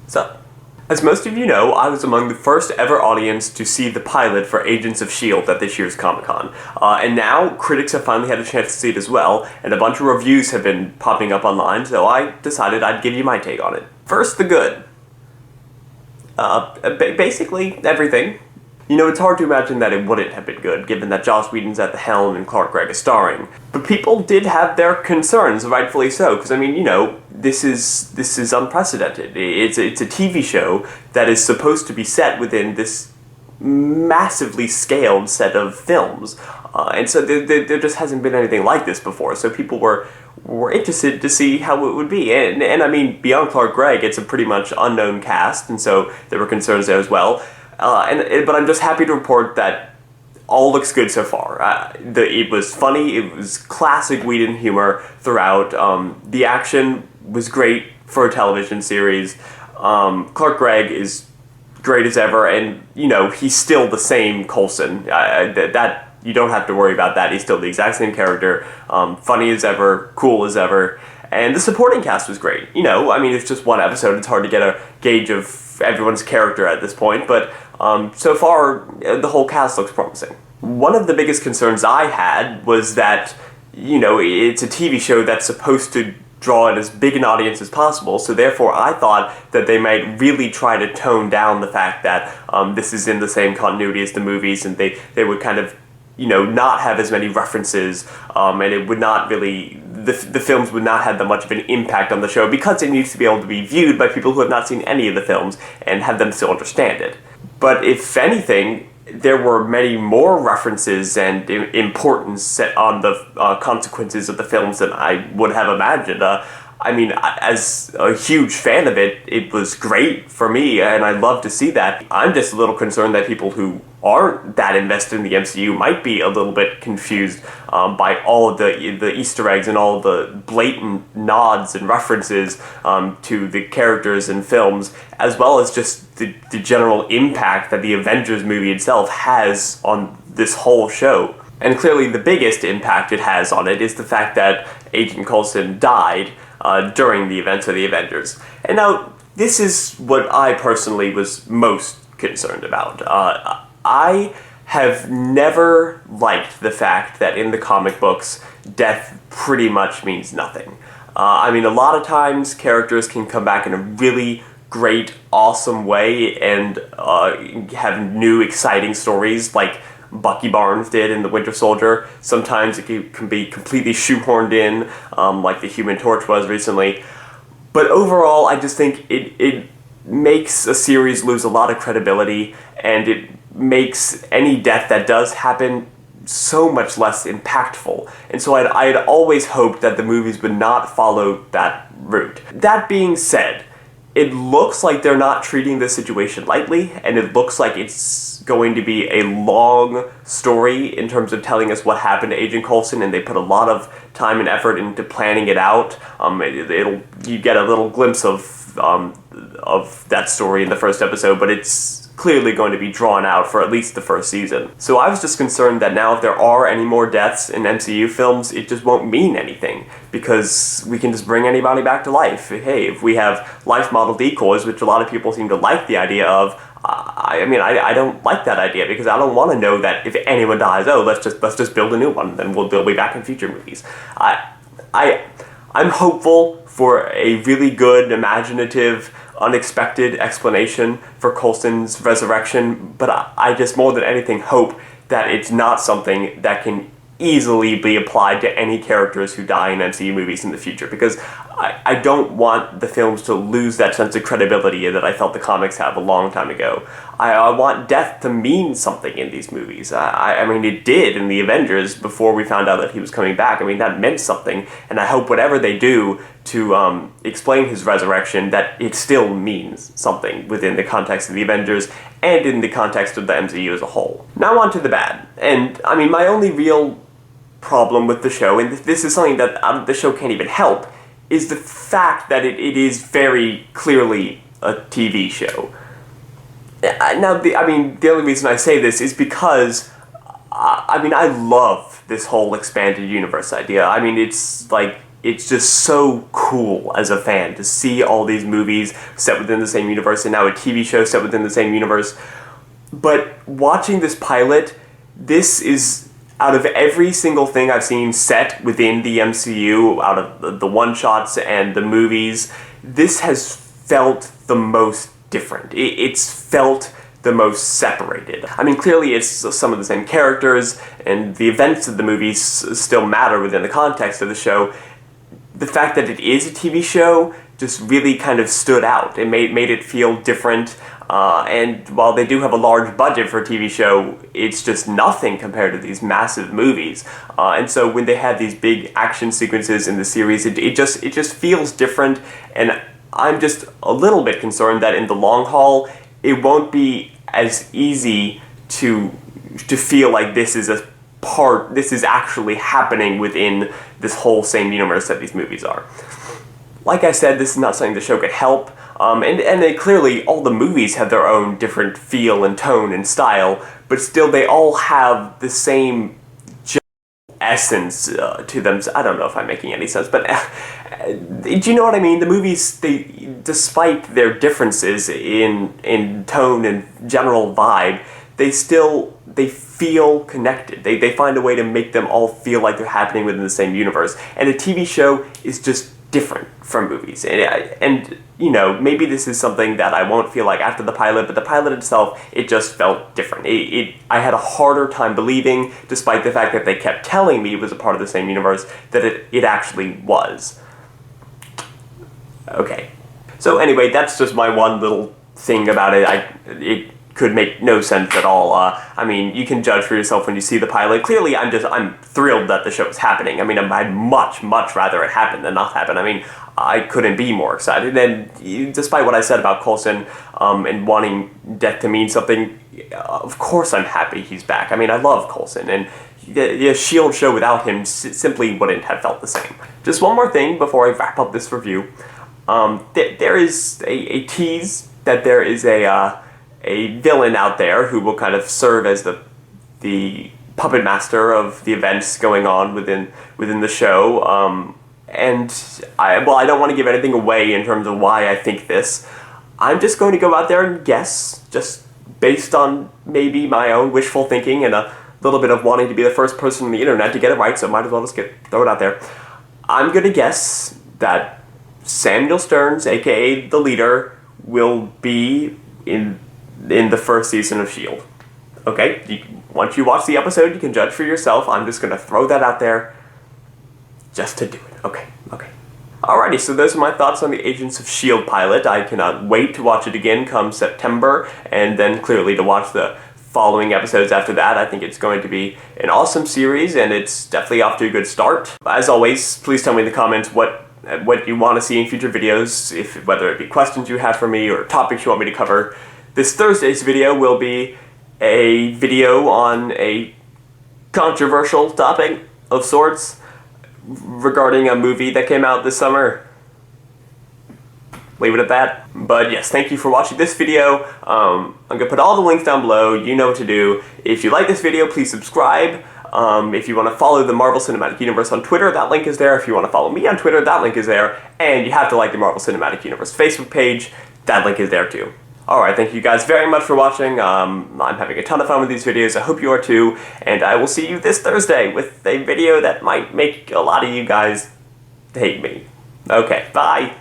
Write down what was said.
So, as most of you know, I was among the first ever audience to see the pilot for Agents of S.H.I.E.L.D. at this year's Comic-Con. And now, critics have finally had a chance to see it as well, and a bunch of reviews have been popping up online, so I decided I'd give you my take on it. First, the good. Basically, everything. You know, it's hard to imagine that it wouldn't have been good, given that Joss Whedon's at the helm and Clark Gregg is starring. But people did have their concerns, rightfully so, because, I mean, you know, this is unprecedented. It's a TV show that is supposed to be set within this massively scaled set of films. And so there just hasn't been anything like this before, so people were interested to see how it would be. And I mean, beyond Clark Gregg, it's a pretty much unknown cast, and so there were concerns there as well. But I'm just happy to report that all looks good so far. It was funny, it was classic Whedon humor throughout. The action was great for a television series. Clark Gregg is great as ever, and, you know, he's still the same Coulson. That you don't have to worry about that. He's still the exact same character, funny as ever, cool as ever. And the supporting cast was great. You know, I mean, it's just one episode, it's hard to get a gauge of everyone's character at this point, but so far, the whole cast looks promising. One of the biggest concerns I had was that, you know, it's a TV show that's supposed to draw in as big an audience as possible, so therefore I thought that they might really try to tone down the fact that this is in the same continuity as the movies, and they would kind of, you know, not have as many references, and it would not really, the films would not have that much of an impact on the show, because it needs to be able to be viewed by people who have not seen any of the films and have them still understand it. But if anything, there were many more references and importance set on the consequences of the films than I would have imagined. I mean, as a huge fan of it, it was great for me, and I love to see that. I'm just a little concerned that people who aren't that invested in the MCU might be a little bit confused by all of the Easter eggs and all the blatant nods and references to the characters and films, as well as just the general impact that the Avengers movie itself has on this whole show. And clearly the biggest impact it has on it is the fact that Agent Coulson died during the events of the Avengers. And now, this is what I personally was most concerned about. I have never liked the fact that in the comic books, death pretty much means nothing. I mean, a lot of times characters can come back in a really great, awesome way and have new, exciting stories, like Bucky Barnes did in The Winter Soldier. Sometimes it can be completely shoehorned in, like the Human Torch was recently. But overall, I just think it makes a series lose a lot of credibility, and it makes any death that does happen so much less impactful. And so I'd always hoped that the movies would not follow that route. That being said, it looks like they're not treating this situation lightly, and it looks like it's going to be a long story in terms of telling us what happened to Agent Coulson, and they put a lot of time and effort into planning it out. You get a little glimpse of that story in the first episode, but it's clearly going to be drawn out for at least the first season. So I was just concerned that now if there are any more deaths in MCU films, it just won't mean anything, because we can just bring anybody back to life. Hey, if we have life model decoys, which a lot of people seem to like the idea of, I don't like that idea, because I don't want to know that if anyone dies, let's just build a new one, then they'll be back in future movies. I'm hopeful for a really good, imaginative, unexpected explanation for Coulson's resurrection, but I just more than anything hope that it's not something that can easily be applied to any characters who die in MCU movies in the future, because I don't want the films to lose that sense of credibility that I felt the comics have a long time ago. I want death to mean something in these movies. I mean, it did in the Avengers before we found out that he was coming back. I mean, that meant something, and I hope whatever they do to explain his resurrection, that it still means something within the context of the Avengers and in the context of the MCU as a whole. Now on to the bad. And, I mean, my only real problem with the show, and this is something that the show can't even help, is the fact that it is very clearly a TV show. Now, the only reason I say this is because, I love this whole expanded universe idea. I mean, it's like it's just so cool as a fan to see all these movies set within the same universe, and now a TV show set within the same universe. But watching this pilot, this is, out of every single thing I've seen set within the MCU, out of the one-shots and the movies, this has felt the most different. It's felt the most separated. I mean, clearly it's some of the same characters, and the events of the movies still matter within the context of the show. The fact that it is a TV show just really kind of stood out. It made it feel different, and while they do have a large budget for a TV show, it's just nothing compared to these massive movies. And so when they have these big action sequences in the series, it just feels different, and I'm just a little bit concerned that in the long haul, it won't be as easy to feel like this is actually happening within this whole same universe that these movies are. Like I said, this is not something the show could help, and they clearly, all the movies have their own different feel and tone and style, but still they all have the same essence to them. I don't know if I'm making any sense, but do you know what I mean? The movies, they, despite their differences in tone and general vibe, they feel connected. They find a way to make them all feel like they're happening within the same universe. And a TV show is just different from movies. And you know, maybe this is something that I won't feel like after the pilot, but the pilot itself, it just felt different. I had a harder time believing, despite the fact that they kept telling me it was a part of the same universe, that it actually was. Okay. So anyway, that's just my one little thing about it. It could make no sense at all. I mean, you can judge for yourself when you see the pilot. Clearly, I'm thrilled that the show is happening. I mean, I'd much rather it happen than not happen. I mean, I couldn't be more excited. And despite what I said about Coulson and wanting death to mean something, of course I'm happy he's back. I mean, I love Coulson, and the S.H.I.E.L.D. show without him simply wouldn't have felt the same. Just one more thing before I wrap up this review. There is a tease that there is a villain out there who will kind of serve as the puppet master of the events going on within the show. And I don't want to give anything away in terms of why I think this. I'm just going to go out there and guess, just based on maybe my own wishful thinking and a little bit of wanting to be the first person on the internet to get it right, so might as well just throw it out there. I'm going to guess that Samuel Stearns, aka the leader, will be in the first season of S.H.I.E.L.D. Okay, once you watch the episode, you can judge for yourself. I'm just going to throw that out there just to do it. Okay. Alrighty, so those are my thoughts on the Agents of S.H.I.E.L.D. pilot. I cannot wait to watch it again come September, and then clearly to watch the following episodes after that. I think it's going to be an awesome series, and it's definitely off to a good start. As always, please tell me in the comments what you want to see in future videos, whether it be questions you have for me or topics you want me to cover. This Thursday's video will be a video on a controversial topic of sorts regarding a movie that came out this summer. Leave it at that. But yes, thank you for watching this video. I'm going to put all the links down below. You know what to do. If you like this video, please subscribe. If you want to follow the Marvel Cinematic Universe on Twitter, that link is there. If you want to follow me on Twitter, that link is there. And you have to like the Marvel Cinematic Universe Facebook page. That link is there too. Alright, thank you guys very much for watching. I'm having a ton of fun with these videos. I hope you are too. And I will see you this Thursday with a video that might make a lot of you guys hate me. Okay, bye!